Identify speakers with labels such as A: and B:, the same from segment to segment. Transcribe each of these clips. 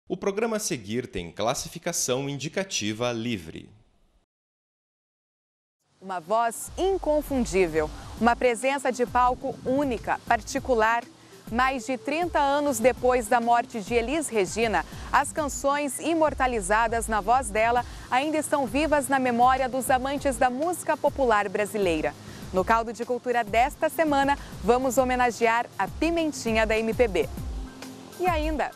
A: O programa a seguir tem classificação indicativa livre.
B: Uma voz inconfundível, uma presença de palco única, particular. Mais de 30 anos depois da morte de Elis Regina, as canções imortalizadas na voz dela ainda estão vivas na memória dos amantes da música popular brasileira. No Caldo de Cultura desta semana, vamos homenagear a Pimentinha da MPB. E ainda...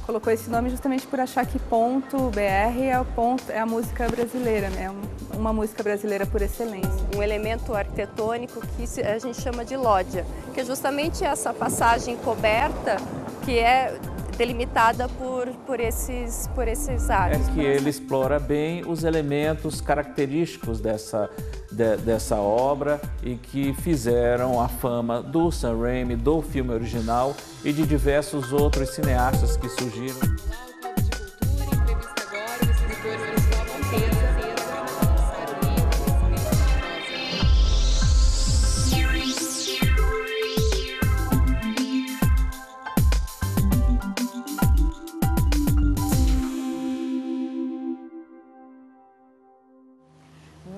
C: Colocou esse nome justamente por achar que ponto BR é a música brasileira, né? Uma música brasileira por excelência.
D: Um elemento arquitetônico que a gente chama de lógia, que é justamente essa passagem coberta que é delimitada por esses arcos.
E: É que ele explora bem os elementos característicos dessa obra e que fizeram a fama do Sam Raimi, do filme original e de diversos outros cineastas que surgiram.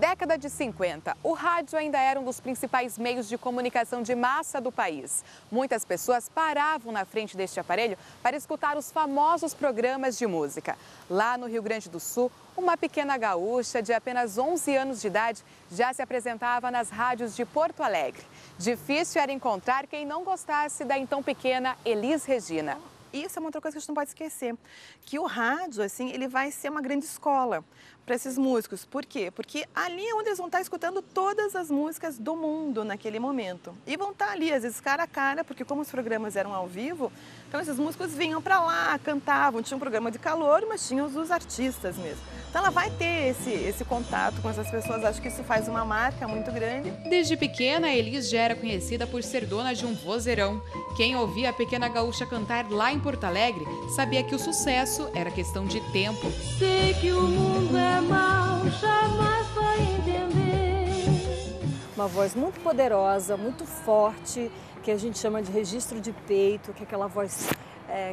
B: Década de 50, o rádio ainda era um dos principais meios de comunicação de massa do país. Muitas pessoas paravam na frente deste aparelho para escutar os famosos programas de música. Lá no Rio Grande do Sul, uma pequena gaúcha de apenas 11 anos de idade já se apresentava nas rádios de Porto Alegre. Difícil era encontrar quem não gostasse da então pequena Elis Regina.
F: Isso é uma outra coisa que a gente não pode esquecer, que o rádio, assim, ele vai ser uma grande escola para esses músicos. Por quê? Porque ali é onde eles vão estar escutando todas as músicas do mundo naquele momento. E vão estar ali, às vezes, cara a cara, porque como os programas eram ao vivo, então esses músicos vinham para lá, cantavam, tinha um programa de calor, mas tinham os artistas mesmo. Então ela vai ter esse contato com essas pessoas, acho que isso faz uma marca muito grande.
G: Desde pequena, a Elis já era conhecida por ser dona de um vozeirão. Quem ouvia a pequena gaúcha cantar lá em Porto Alegre sabia que o sucesso era questão de tempo.
H: Sei que o mundo é mau, jamais vai entender.
I: Uma voz muito poderosa, muito forte, que a gente chama de registro de peito, que é aquela voz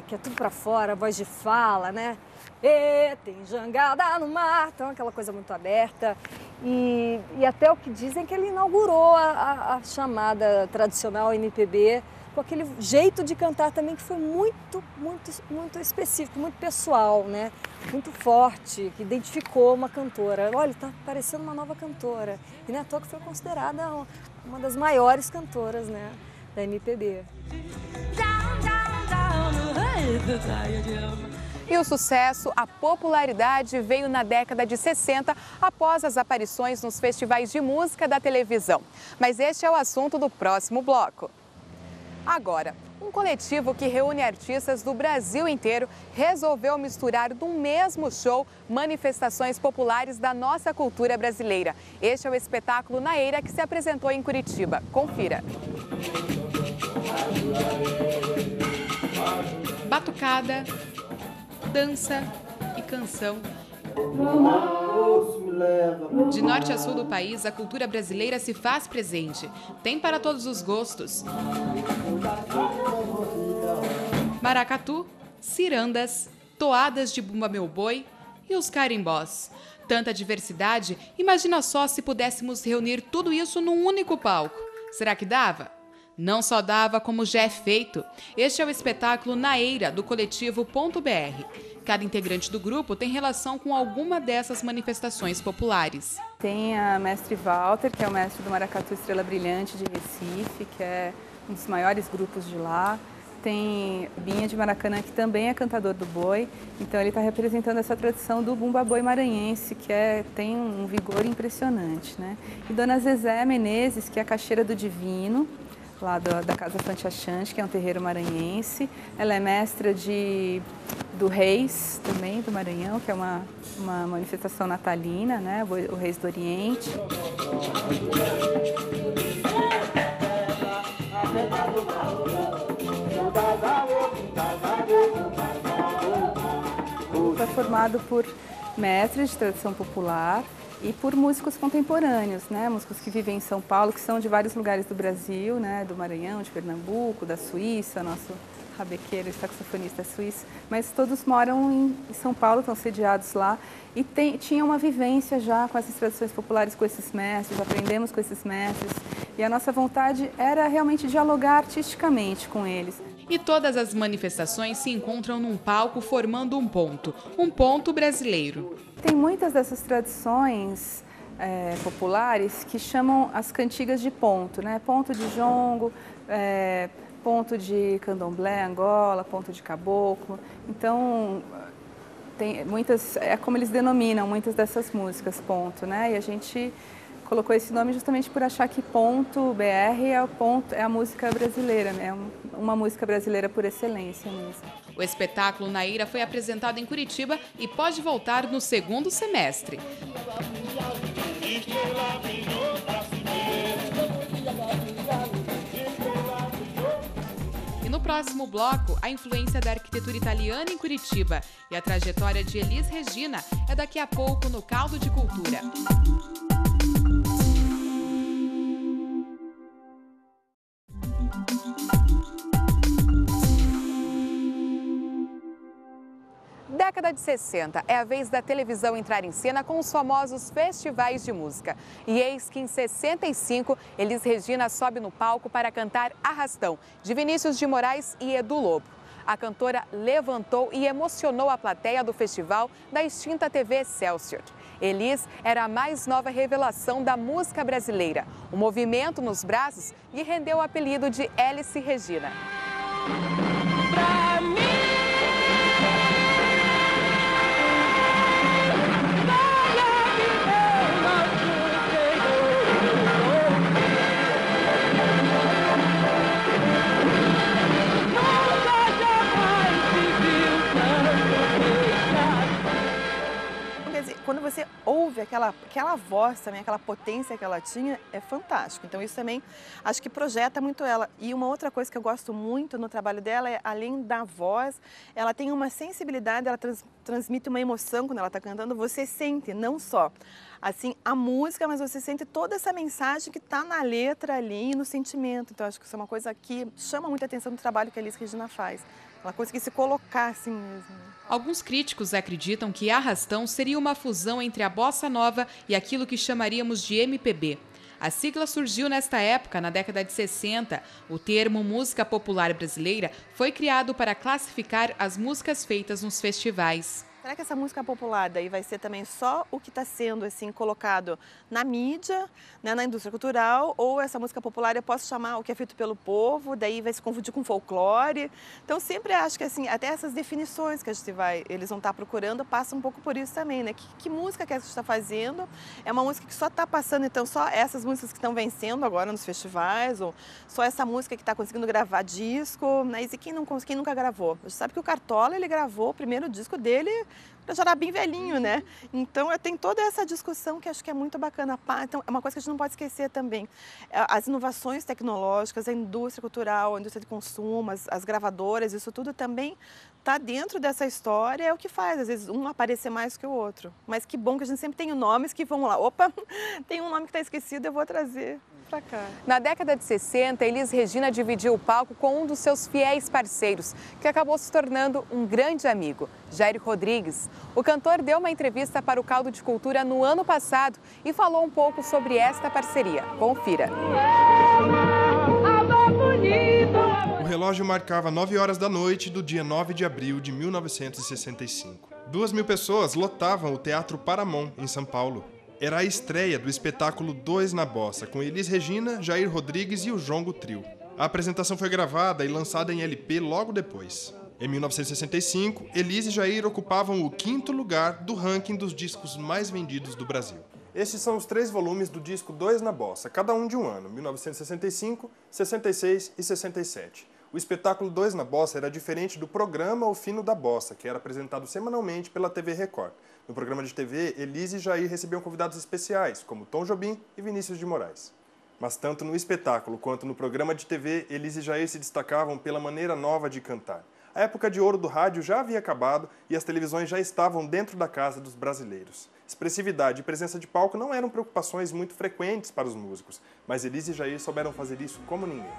I: que é tudo pra fora, voz de fala, né? E tem jangada no mar, então aquela coisa muito aberta. E até o que dizem que ele inaugurou a chamada tradicional MPB, com aquele jeito de cantar também que foi muito específico, muito pessoal, né? Muito forte, que identificou uma cantora. Olha, tá parecendo uma nova cantora. E não é à toa que foi considerada uma das maiores cantoras, né, da MPB.
B: E o sucesso, a popularidade veio na década de 60, após as aparições nos festivais de música da televisão. Mas este é o assunto do próximo bloco. Agora, um coletivo que reúne artistas do Brasil inteiro resolveu misturar no mesmo show manifestações populares da nossa cultura brasileira. Este é o espetáculo Naeira, que se apresentou em Curitiba. Confira.
G: Batucada, dança e canção. De norte a sul do país, a cultura brasileira se faz presente. Tem para todos os gostos. Maracatu, cirandas, toadas de Bumba Meu Boi e os carimbós. Tanta diversidade, imagina só se pudéssemos reunir tudo isso num único palco. Será que dava? Não só dava, como já é feito. Este é o espetáculo Naeira, do coletivo Ponto BR. Cada integrante do grupo tem relação com alguma dessas manifestações populares.
C: Tem a mestre Walter, que é o mestre do Maracatu Estrela Brilhante de Recife, que é um dos maiores grupos de lá. Tem Binha de Maracanã, que também é cantador do boi, então ele está representando essa tradição do bumba boi maranhense, que tem um vigor impressionante, né? E Dona Zezé Menezes, que é a caixeira do Divino, lá da Casa Fantiachante, que é um terreiro maranhense. Ela é mestra do Reis, também, do Maranhão, que é uma manifestação natalina, né? O Reis do Oriente. É formado por mestres de tradição popular e por músicos contemporâneos, né? Músicos que vivem em São Paulo, que são de vários lugares do Brasil, né? Do Maranhão, de Pernambuco, da Suíça, nosso rabequeiro e saxofonista suíço, mas todos moram em São Paulo, estão sediados lá e tinha uma vivência já com essas tradições populares, com esses mestres, aprendemos com esses mestres e a nossa vontade era realmente dialogar artisticamente com eles.
G: E todas as manifestações se encontram num palco formando um ponto brasileiro.
C: Tem muitas dessas tradições populares que chamam as cantigas de ponto, né? Ponto de jongo, ponto de candomblé, Angola, ponto de caboclo. Então, tem muitas, é como eles denominam muitas dessas músicas, ponto, né? E a gente colocou esse nome justamente por achar que ponto BR é a música brasileira, é uma música brasileira por excelência mesmo.
G: O espetáculo Naira foi apresentado em Curitiba e pode voltar no segundo semestre. E no próximo bloco, a influência da arquitetura italiana em Curitiba e a trajetória de Elis Regina é daqui a pouco no Caldo de Cultura.
B: Década de 60 é a vez da televisão entrar em cena com os famosos festivais de música. E eis que em 65, Elis Regina sobe no palco para cantar Arrastão, de Vinícius de Moraes e Edu Lobo. A cantora levantou e emocionou a plateia do festival da extinta TV Excelsior. Elis era a mais nova revelação da música brasileira. O movimento nos braços lhe rendeu o apelido de Hélice Regina.
H: Pra mim.
F: Quando você ouve aquela voz também, aquela potência que ela tinha, é fantástico. Então isso também acho que projeta muito ela. E uma outra coisa que eu gosto muito no trabalho dela é, além da voz, ela tem uma sensibilidade, ela transmite uma emoção quando ela está cantando. Você sente não só assim a música, mas você sente toda essa mensagem que está na letra ali e no sentimento. Então acho que isso é uma coisa que chama muita atenção no trabalho que a Elis Regina faz. Ela conseguir se colocar assim mesmo.
G: Alguns críticos acreditam que Arrastão seria uma fusão entre a bossa nova e aquilo que chamaríamos de MPB. A sigla surgiu nesta época, na década de 60. O termo música popular brasileira foi criado para classificar as músicas feitas nos festivais.
F: Será que essa música popular daí vai ser também só o que está sendo assim colocado na mídia, né, na indústria cultural, ou essa música popular eu posso chamar o que é feito pelo povo, daí vai se confundir com folclore? Então sempre acho que assim, até essas definições que eles vão estar procurando, passa um pouco por isso também, né? Que música que a gente está fazendo? É uma música que só está passando, então só essas músicas que estão vencendo agora nos festivais, ou só essa música que está conseguindo gravar disco, né? E quem nunca gravou? Você sabe que o Cartola, ele gravou o primeiro disco dele já era bem velhinho, né? Então tem toda essa discussão que acho que é muito bacana. Então é uma coisa que a gente não pode esquecer também. As inovações tecnológicas, a indústria cultural, a indústria de consumo, as gravadoras, isso tudo também está dentro dessa história, é o que faz, às vezes, um aparecer mais que o outro. Mas que bom que a gente sempre tem nomes que vão lá, opa, tem um nome que está esquecido, eu vou trazer para cá.
B: Na década de 60, Elis Regina dividiu o palco com um dos seus fiéis parceiros, que acabou se tornando um grande amigo, Jair Rodrigues. O cantor deu uma entrevista para o Caldo de Cultura no ano passado e falou um pouco sobre esta parceria. Confira.
J: O relógio marcava 9 horas da noite do dia 9 de abril de 1965. 2.000 pessoas lotavam o Teatro Paramount, em São Paulo. Era a estreia do espetáculo Dois na Bossa, com Elis Regina, Jair Rodrigues e o Jongo Trio. A apresentação foi gravada e lançada em LP logo depois. Em 1965, Elis e Jair ocupavam o 5º lugar do ranking dos discos mais vendidos do Brasil. Estes são os 3 volumes do disco Dois na Bossa, cada um de um ano, 1965, 66 e 67. O espetáculo Dois na Bossa era diferente do programa O Fino da Bossa, que era apresentado semanalmente pela TV Record. No programa de TV, Elis e Jair recebiam convidados especiais, como Tom Jobim e Vinícius de Moraes. Mas tanto no espetáculo quanto no programa de TV, Elis e Jair se destacavam pela maneira nova de cantar. A época de ouro do rádio já havia acabado e as televisões já estavam dentro da casa dos brasileiros. Expressividade e presença de palco não eram preocupações muito frequentes para os músicos, mas Elis e Jair souberam fazer isso como ninguém.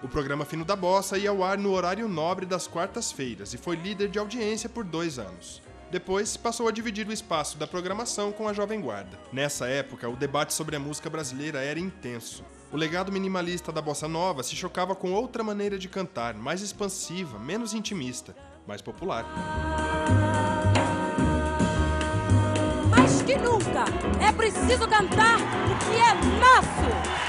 J: O programa Fino da Bossa ia ao ar no horário nobre das quartas-feiras e foi líder de audiência por 2 anos. Depois, passou a dividir o espaço da programação com a Jovem Guarda. Nessa época, o debate sobre a música brasileira era intenso. O legado minimalista da bossa nova se chocava com outra maneira de cantar, mais expansiva, menos intimista, mais popular.
H: Mais que nunca, é preciso cantar o que é nosso!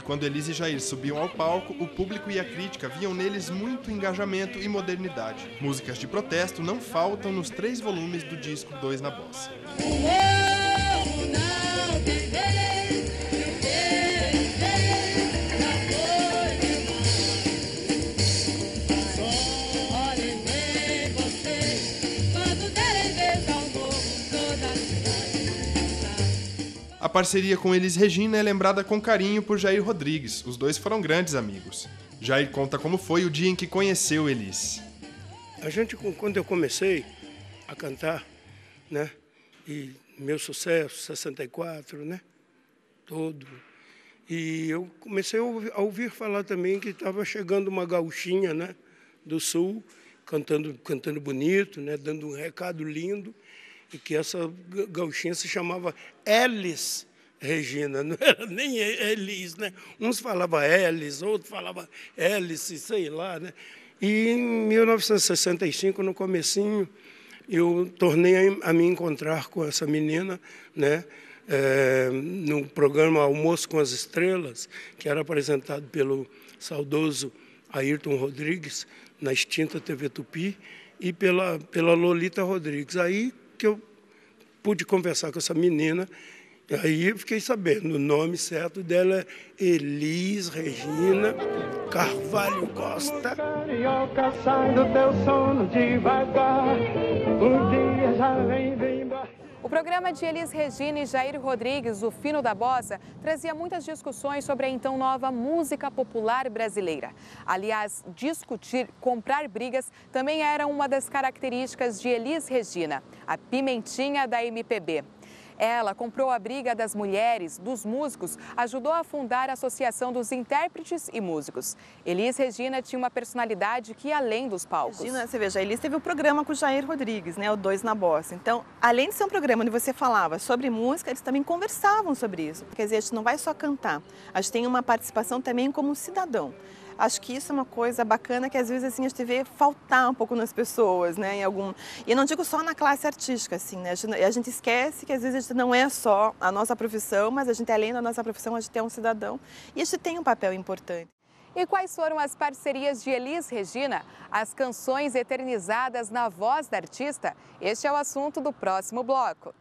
J: Quando Elis e Jair subiam ao palco, o público e a crítica viam neles muito engajamento e modernidade. Músicas de protesto não faltam nos 3 volumes do disco 2 na Bossa. A parceria com Elis Regina é lembrada com carinho por Jair Rodrigues. Os dois foram grandes amigos. Jair conta como foi o dia em que conheceu Elis.
K: Quando eu comecei a cantar, né, e meu sucesso, 64, né, todo, e eu comecei a ouvir falar também que estava chegando uma gauchinha, né, do Sul, cantando bonito, né, dando um recado lindo, e que essa gauchinha se chamava Elis Regina, não era nem Elis, né? Uns falavam Elis, outros falavam Hélice, sei lá, né? E em 1965, no comecinho, eu tornei a me encontrar com essa menina, né? No programa Almoço com as Estrelas, que era apresentado pelo saudoso Ayrton Rodrigues, na extinta TV Tupi, e pela Lolita Rodrigues. Aí que eu pude conversar com essa menina, aí eu fiquei sabendo, o nome certo dela é Elis Regina Carvalho Costa.
B: O programa de Elis Regina e Jair Rodrigues, o Fino da Bossa, trazia muitas discussões sobre a então nova música popular brasileira. Aliás, discutir, comprar brigas também era uma das características de Elis Regina, a pimentinha da MPB. Ela comprou a briga das mulheres, dos músicos, ajudou a fundar a Associação dos Intérpretes e Músicos. Elis Regina tinha uma personalidade que ia além dos palcos.
F: Regina, você veja, a Elis teve o programa com o Jair Rodrigues, né, o 2 na Bossa. Então, além de ser um programa onde você falava sobre música, eles também conversavam sobre isso. Quer dizer, a gente não vai só cantar, a gente tem uma participação também como cidadão. Acho que isso é uma coisa bacana que às vezes assim, a gente vê faltar um pouco nas pessoas, né? E eu não digo só na classe artística, assim, né? A gente esquece que às vezes a gente não é só a nossa profissão, mas a gente, além da nossa profissão, a gente é um cidadão e a gente tem um papel importante.
B: E quais foram as parcerias de Elis Regina? As canções eternizadas na voz da artista? Este é o assunto do próximo bloco.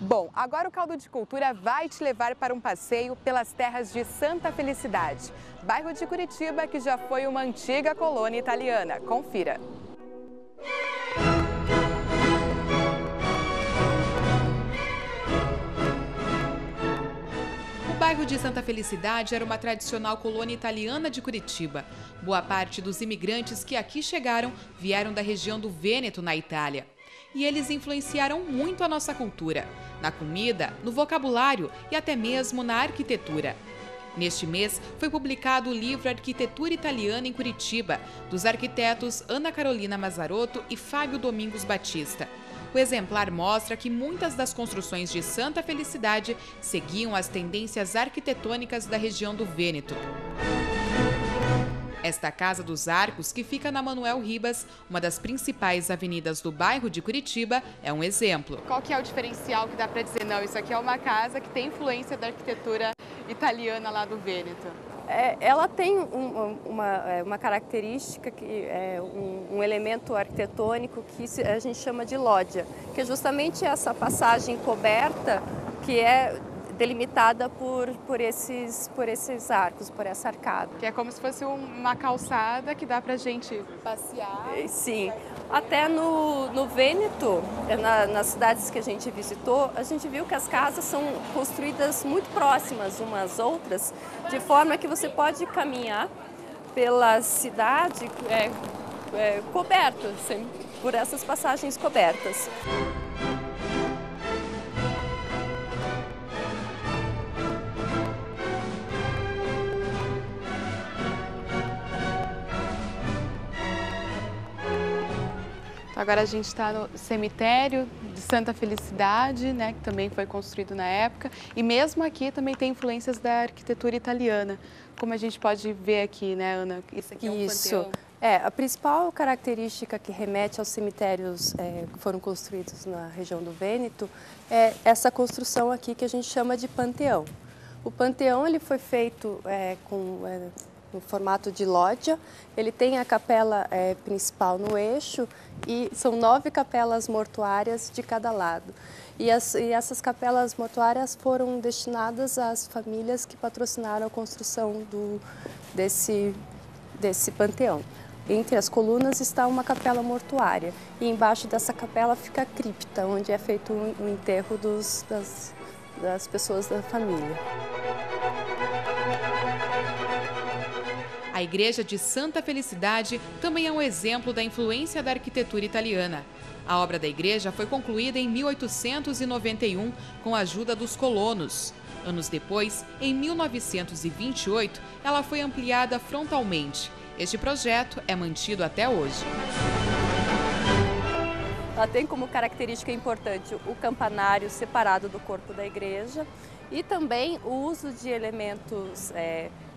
B: Bom, agora o Caldo de Cultura vai te levar para um passeio pelas terras de Santa Felicidade, bairro de Curitiba que já foi uma antiga colônia italiana. Confira.
G: O bairro de Santa Felicidade era uma tradicional colônia italiana de Curitiba. Boa parte dos imigrantes que aqui chegaram vieram da região do Vêneto, na Itália. E eles influenciaram muito a nossa cultura, na comida, no vocabulário e até mesmo na arquitetura. Neste mês, foi publicado o livro Arquitetura Italiana em Curitiba, dos arquitetos Ana Carolina Mazzarotto e Fábio Domingos Batista. O exemplar mostra que muitas das construções de Santa Felicidade seguiam as tendências arquitetônicas da região do Vêneto. Esta Casa dos Arcos, que fica na Manuel Ribas, uma das principais avenidas do bairro de Curitiba, é um exemplo.
B: Qual que é o diferencial que dá para dizer, não, isso aqui é uma casa que tem influência da arquitetura italiana lá do Vêneto?
D: Ela tem uma característica, que é um elemento arquitetônico que a gente chama de lógia, que é justamente essa passagem coberta que é delimitada por esses arcos, por essa arcada.
B: Que é como se fosse uma calçada que dá pra gente passear.
D: Sim. Até no Vêneto, nas cidades que a gente visitou, a gente viu que as casas são construídas muito próximas umas às outras, de forma que você pode caminhar pela cidade coberto, assim, por essas passagens cobertas.
B: Agora a gente está no cemitério de Santa Felicidade, né, que também foi construído na época. E mesmo aqui também tem influências da arquitetura italiana, como a gente pode ver aqui, né, Ana? Isso aqui é um panteão.
D: A principal característica que remete aos cemitérios que foram construídos na região do Vêneto é essa construção aqui que a gente chama de panteão. O panteão ele foi feito no formato de lógia, ele tem a capela principal no eixo e são 9 capelas mortuárias de cada lado. E essas capelas mortuárias foram destinadas às famílias que patrocinaram a construção desse panteão. Entre as colunas está uma capela mortuária e embaixo dessa capela fica a cripta, onde é feito o enterro das pessoas da família.
G: A Igreja de Santa Felicidade também é um exemplo da influência da arquitetura italiana. A obra da igreja foi concluída em 1891 com a ajuda dos colonos. Anos depois, em 1928, ela foi ampliada frontalmente. Este projeto é mantido até hoje.
D: Ela tem como característica importante o campanário separado do corpo da igreja e também o uso de elementos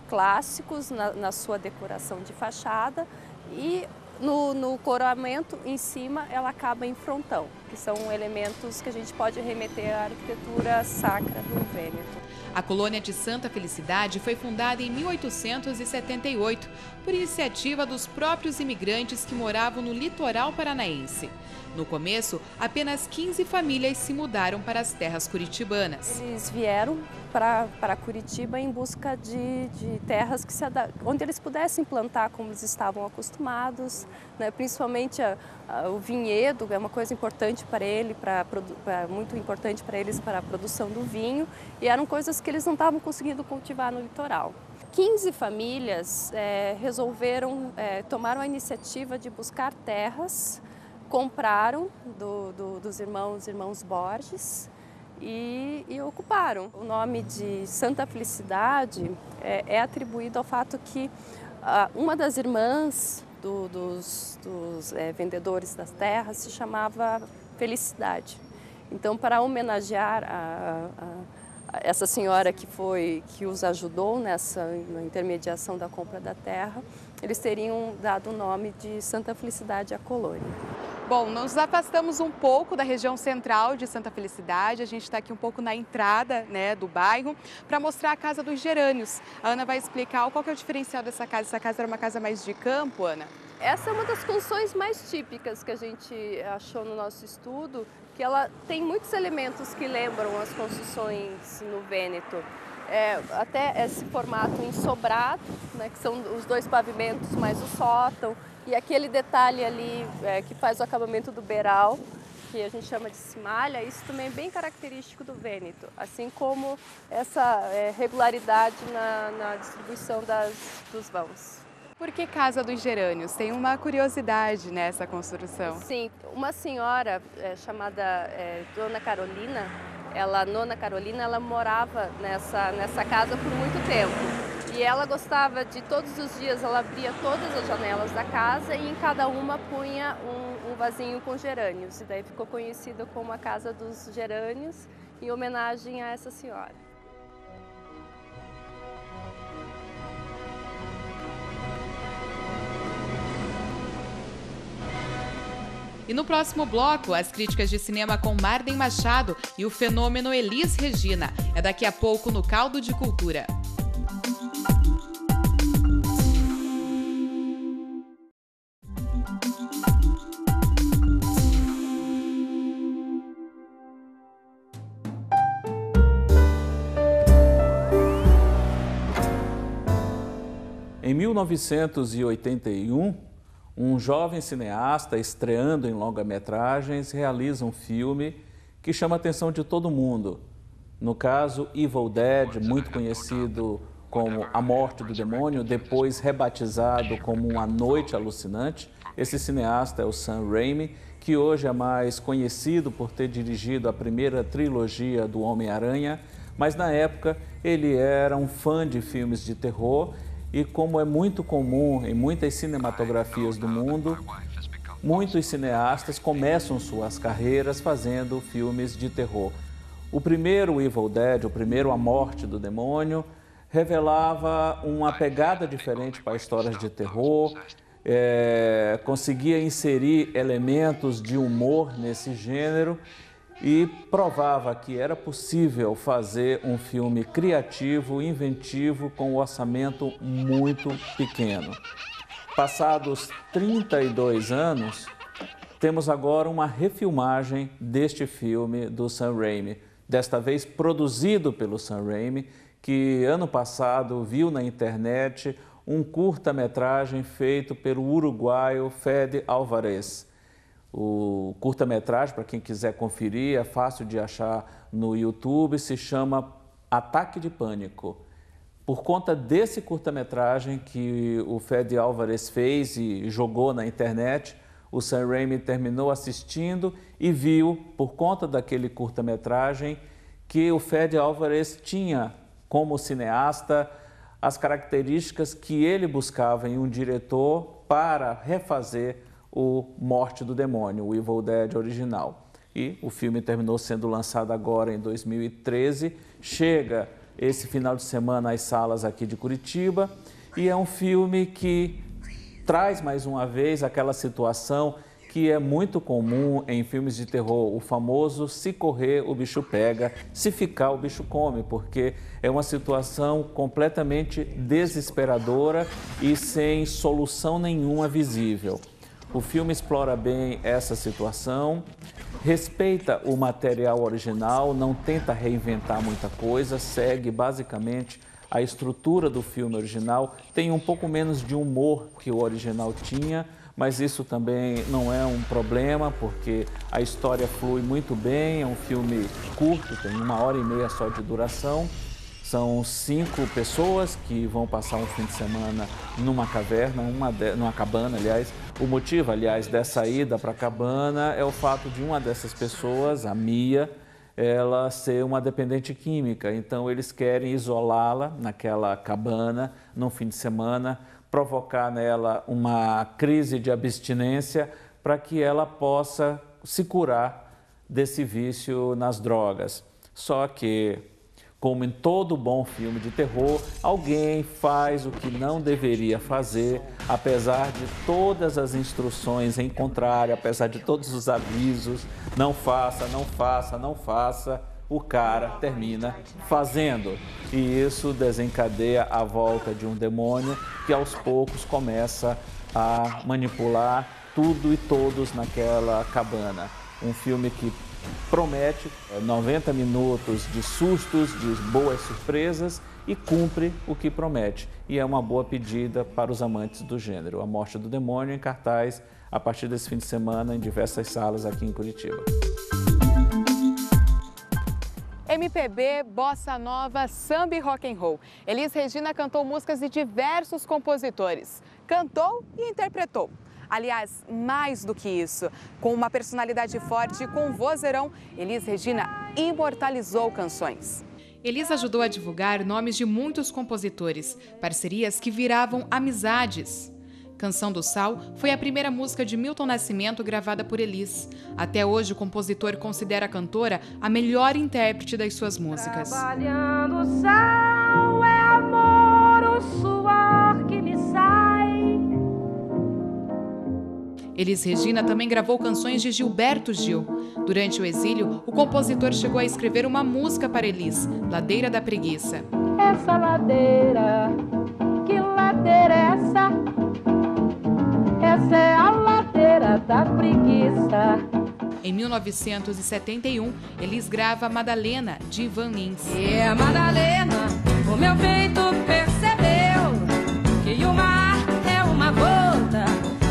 D: clássicos na sua decoração de fachada e no coroamento em cima ela acaba em frontão, que são elementos que a gente pode remeter à arquitetura sacra do Vêneto.
G: A colônia de Santa Felicidade foi fundada em 1878 por iniciativa dos próprios imigrantes que moravam no litoral paranaense. No começo, apenas 15 famílias se mudaram para as terras curitibanas.
D: Eles vieram para Curitiba em busca de terras onde eles pudessem plantar como eles estavam acostumados, né? Principalmente o vinhedo é uma coisa importante para ele, muito importante para eles para a produção do vinho, e eram coisas que eles não estavam conseguindo cultivar no litoral. 15 famílias tomaram a iniciativa de buscar terras, compraram dos irmãos Borges e ocuparam. O nome de Santa Felicidade é atribuído ao fato que uma das irmãs dos vendedores das terras se chamava Felicidade. Então, para homenagear essa senhora que os ajudou na intermediação da compra da terra, eles teriam dado o nome de Santa Felicidade à colônia.
B: Bom, nos afastamos um pouco da região central de Santa Felicidade, a gente está aqui um pouco na entrada, né, do bairro, para mostrar a Casa dos Gerânios. A Ana vai explicar qual que é o diferencial dessa casa. Essa casa era uma casa mais de campo, Ana?
D: Essa é uma das construções mais típicas que a gente achou no nosso estudo, que ela tem muitos elementos que lembram as construções no Vêneto. Até esse formato ensobrado, né, que são os 2 pavimentos mais o sótão, e aquele detalhe ali que faz o acabamento do beiral, que a gente chama de cimalha, isso também é bem característico do Vêneto, assim como essa regularidade na distribuição dos vãos.
B: Por que Casa dos Gerânios? Tem uma curiosidade nessa construção.
D: Sim, uma senhora chamada Nona Carolina, ela morava nessa casa por muito tempo. E ela gostava de todos os dias, ela abria todas as janelas da casa e em cada uma punha um vasinho com gerânios. E daí ficou conhecida como a Casa dos Gerânios, em homenagem a essa senhora.
G: E no próximo bloco, as críticas de cinema com Marden Machado e o fenômeno Elis Regina. É daqui a pouco no Caldo de Cultura.
E: Em 1981, um jovem cineasta estreando em longa-metragens realiza um filme que chama a atenção de todo mundo. No caso, Evil Dead, muito conhecido como A Morte do Demônio, depois rebatizado como Uma Noite Alucinante. Esse cineasta é o Sam Raimi, que hoje é mais conhecido por ter dirigido a primeira trilogia do Homem-Aranha, mas na época ele era um fã de filmes de terror e, como é muito comum em muitas cinematografias do mundo, muitos cineastas começam suas carreiras fazendo filmes de terror. O primeiro Evil Dead, o primeiro A Morte do Demônio, revelava uma pegada diferente para histórias de terror, conseguia inserir elementos de humor nesse gênero e provava que era possível fazer um filme criativo, inventivo, com um orçamento muito pequeno. Passados 32 anos, temos agora uma refilmagem deste filme do Sam Raimi, desta vez produzido pelo Sam Raimi, que ano passado viu na internet um curta-metragem feito pelo uruguaio Fede Álvarez. O curta-metragem, para quem quiser conferir, é fácil de achar no YouTube, se chama Ataque de Pânico. Por conta desse curta-metragem que o Fede Álvarez fez e jogou na internet, o Sam Raimi terminou assistindo e viu, por conta daquele curta-metragem, que o Fede Álvarez tinha, como cineasta, as características que ele buscava em um diretor para refazer o Morte do Demônio, o Evil Dead original. E o filme terminou sendo lançado agora em 2013, chega esse final de semana às salas aqui de Curitiba, e é um filme que traz mais uma vez aquela situação que é muito comum em filmes de terror, o famoso se correr o bicho pega, se ficar o bicho come, porque é uma situação completamente desesperadora e sem solução nenhuma visível. O filme explora bem essa situação, respeita o material original, não tenta reinventar muita coisa, segue basicamente a estrutura do filme original, tem um pouco menos de humor que o original tinha, mas isso também não é um problema, porque a história flui muito bem, é um filme curto, tem 1h30 só de duração. São 5 pessoas que vão passar um fim de semana numa caverna, numa cabana, aliás. O motivo, aliás, dessa ida para a cabana é o fato de uma dessas pessoas, a Mia, ela ser uma dependente química. Então, eles querem isolá-la naquela cabana, num fim de semana, provocar nela uma crise de abstinência para que ela possa se curar desse vício nas drogas. Só que, como em todo bom filme de terror, alguém faz o que não deveria fazer, apesar de todas as instruções em contrário, apesar de todos os avisos, não faça, não faça, não faça, o cara termina fazendo. E isso desencadeia a volta de um demônio que aos poucos começa a manipular tudo e todos naquela cabana. Um filme que promete 90 minutos de sustos, de boas surpresas e cumpre o que promete. E é uma boa pedida para os amantes do gênero. A Morte do Demônio em cartaz a partir desse fim de semana em diversas salas aqui em Curitiba.
B: MPB, bossa nova, samba e rock and roll. Elis Regina cantou músicas de diversos compositores. Cantou e interpretou. Aliás, mais do que isso, com uma personalidade forte e com vozeirão, Elis Regina imortalizou canções.
G: Elis ajudou a divulgar nomes de muitos compositores, parcerias que viravam amizades. Canção do Sal foi a primeira música de Milton Nascimento gravada por Elis. Até hoje, o compositor considera a cantora a melhor intérprete das suas músicas.
H: Trabalhando o sal é amor, o suor que me sai.
G: Elis Regina também gravou canções de Gilberto Gil. Durante o exílio, o compositor chegou a escrever uma música para Elis, Ladeira da Preguiça.
H: Essa ladeira, que ladeira é essa? Essa é a ladeira da preguiça.
G: Em 1971, Elis grava Madalena, de Ivan Lins.
H: E a Madalena, o meu peito percebeu que o mar é uma gota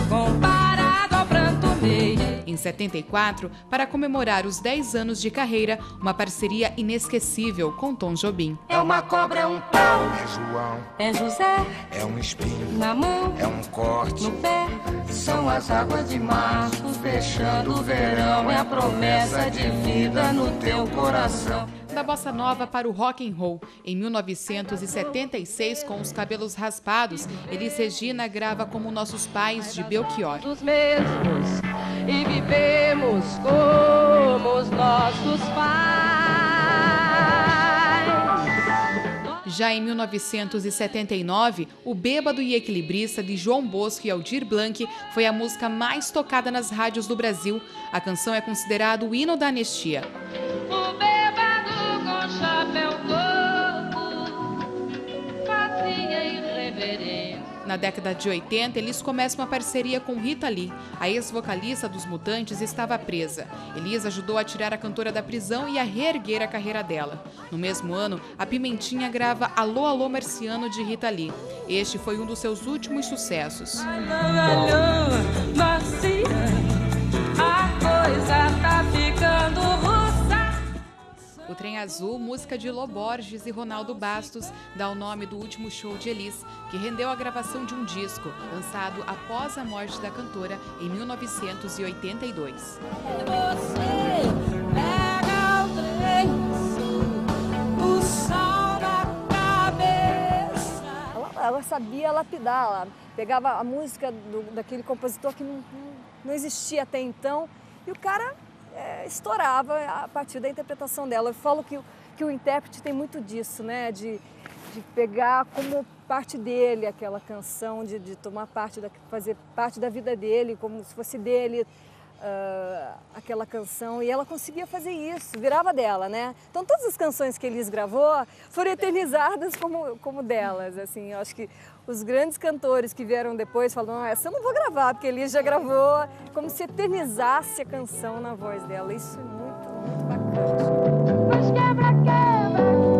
H: comparado ao pranto meio.
G: Em 74, para comemorar os 10 anos de carreira, uma parceria inesquecível com Tom Jobim.
H: É uma cobra, é um pau,
L: é João,
H: é José,
L: é um espinho,
H: na mão,
L: é um corte,
H: no pé.
L: São as águas de março, fechando o verão, é a promessa de vida no teu coração.
G: Da bossa nova para o rock and roll. Em 1976, com os cabelos raspados, Elis Regina grava Como Nossos Pais, de Belchior.
H: Os mesmos e vivemos como os nossos pais.
G: Já em 1979, O Bêbado e Equilibrista, de João Bosco e Aldir Blanc, foi a música mais tocada nas rádios do Brasil. A canção é considerada o hino da anistia.
H: O bêbado com chapéu coco fazia irreverência.
G: Na década de 80, Elis começa uma parceria com Rita Lee. A ex-vocalista dos Mutantes estava presa. Elis ajudou a tirar a cantora da prisão e a reerguer a carreira dela. No mesmo ano, a Pimentinha grava Alô, Alô, Marciano, de Rita Lee. Este foi um dos seus últimos sucessos.
H: Alô, Marciano, a coisa tá ficando russa.
G: O Trem Azul, música de Lô Borges e Ronaldo Bastos, dá o nome do último show de Elis, que rendeu a gravação de um disco, lançado após a morte da cantora em 1982.
H: Você pega o trem azul, o sol na cabeça.
I: Ela sabia lapidar, ela pegava a música daquele compositor que não existia até então, e o cara estourava a partir da interpretação dela. Eu falo que o intérprete tem muito disso, né? De pegar como parte dele aquela canção, de tomar parte, fazer parte da vida dele, como se fosse dele aquela canção. E ela conseguia fazer isso, virava dela, né? Então todas as canções que Elis gravou foram eternizadas como delas, assim. Eu acho que os grandes cantores que vieram depois falam, essa eu não vou gravar, porque Elis já gravou, como se eternizasse a canção na voz dela. Isso é muito, muito bacana.
H: Mas quebra,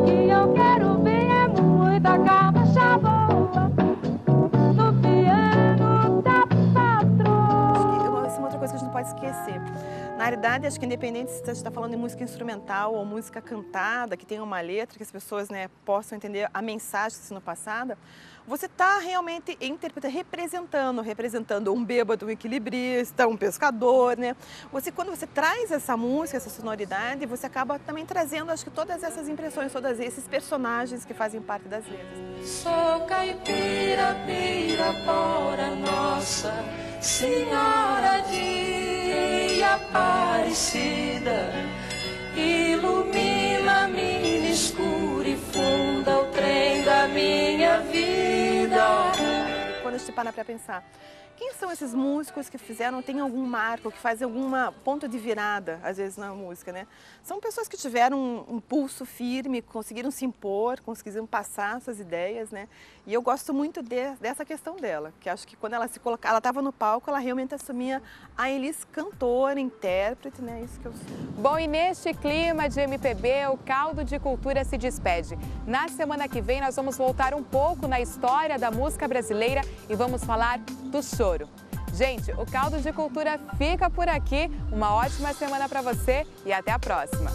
H: que eu quero ver é muita caixa boa no piano da patroa.
F: Isso é uma outra coisa que a gente não pode esquecer. Na realidade, acho que independente se você está falando de música instrumental ou música cantada, que tem uma letra, que as pessoas, né, possam entender a mensagem que está sendo passada, você está realmente representando um bêbado, um equilibrista, um pescador, né? Quando você traz essa música, essa sonoridade, você acaba também trazendo, acho que todas essas impressões, todos esses personagens que fazem parte das letras.
H: Sou caipira, pirapora, Nossa Senhora de Aparecida, ilumina-me no escuro e funda o trem da minha vida.
F: Quando a gente para para pensar, quem são esses músicos que tem algum marco, que fazem algum ponto de virada, às vezes, na música, né? São pessoas que tiveram um pulso firme, conseguiram se impor, conseguiram passar suas ideias, né? E eu gosto muito dessa questão dela, que acho que quando ela ela estava no palco, ela realmente assumia a Elis cantora, intérprete, né? Isso que eu sou.
B: Bom, e neste clima de MPB, o Caldo de Cultura se despede. Na semana que vem, nós vamos voltar um pouco na história da música brasileira e vamos falar do choro. Gente, o Caldo de Cultura fica por aqui. Uma ótima semana para você e até a próxima.